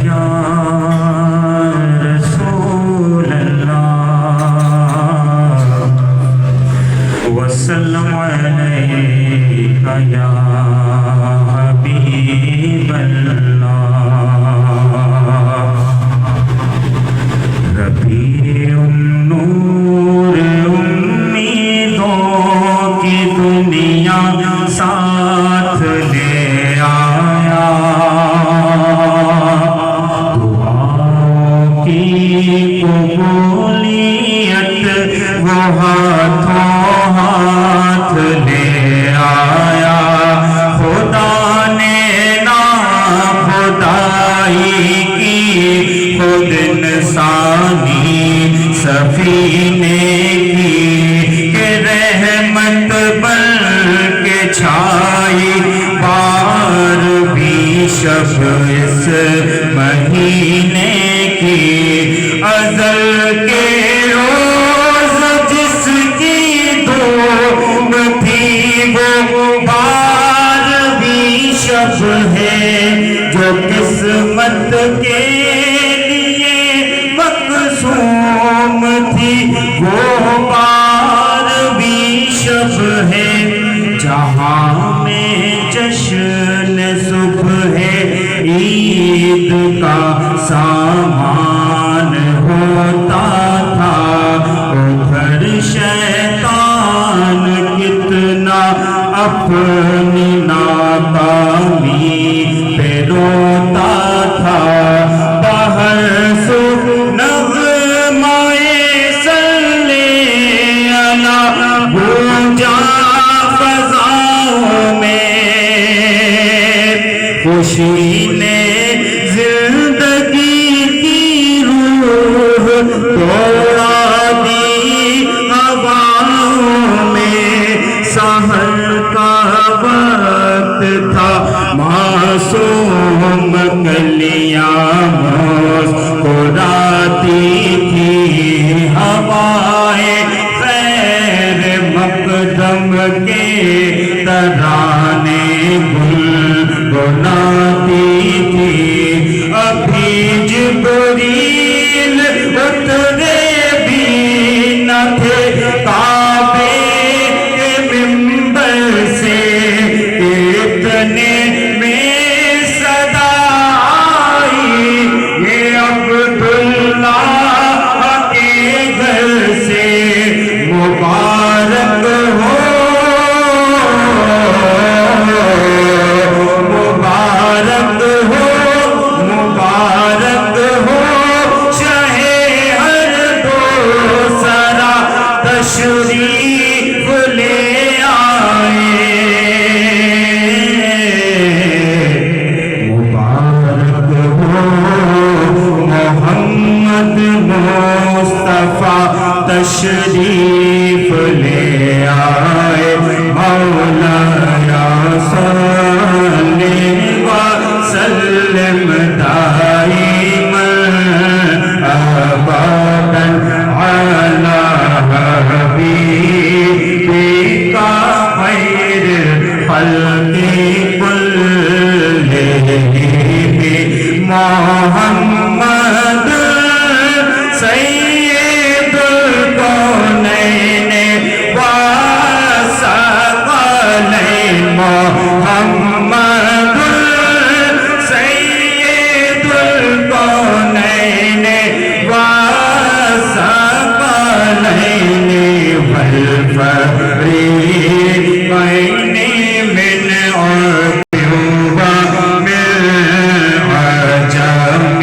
یا رسول اللہ وسلم علیک یا حبیب اللہ ربیع النور امیدوں کی دنیا ساتھ لے آیا دعاؤں کی قبولیت وہ ہاتھوں ہاتھ لے آیا خدا نے ناخدائی کی خود انسانی سفینے کی کہ رحمت بن کے چھائی بار بھی شب اس مہینے کی ازل کے روز جس کی دھوم تھی وہ بار بھی شب ہے جو قسمت کے لیے مقسوم تھی وہ بار بھی شب ہے جہاں میں جشن صبح عید کا سامان ہوتا تھا ادھر شیطان کتنا اپنی ناکامی پہ روتا تھا باہر سو نغمائے صلی اللہ گونجا فضاؤں میں خوشی نے زندگی کی روح دوڑا دی ہواؤں میں سحر کا وقت تھا معصوم کلیاں مسکراتی تھی ہوائیں خیر مقدم کے ترانے گنگناتی تھی ابھی جبریل اترے بھی نہ تھے کعبے کے منبر سے اتنے میں صدا آئی یہ عبداللہ کے گھر سے مبارک ہو مبارک ہو مبارک ہو شاہ ہر دو سرا تشریف لے آئے مبارک ہو محمد مصطفیٰ تشریف لے آئے مولا یا صلی وسلم دائما ابدا علی حبیبک خیر خلق کلہم محمد سید الکونین والثقلین محمد سید الکونین والثقلین والفریقین من عرب ومن عجم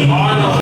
سبحان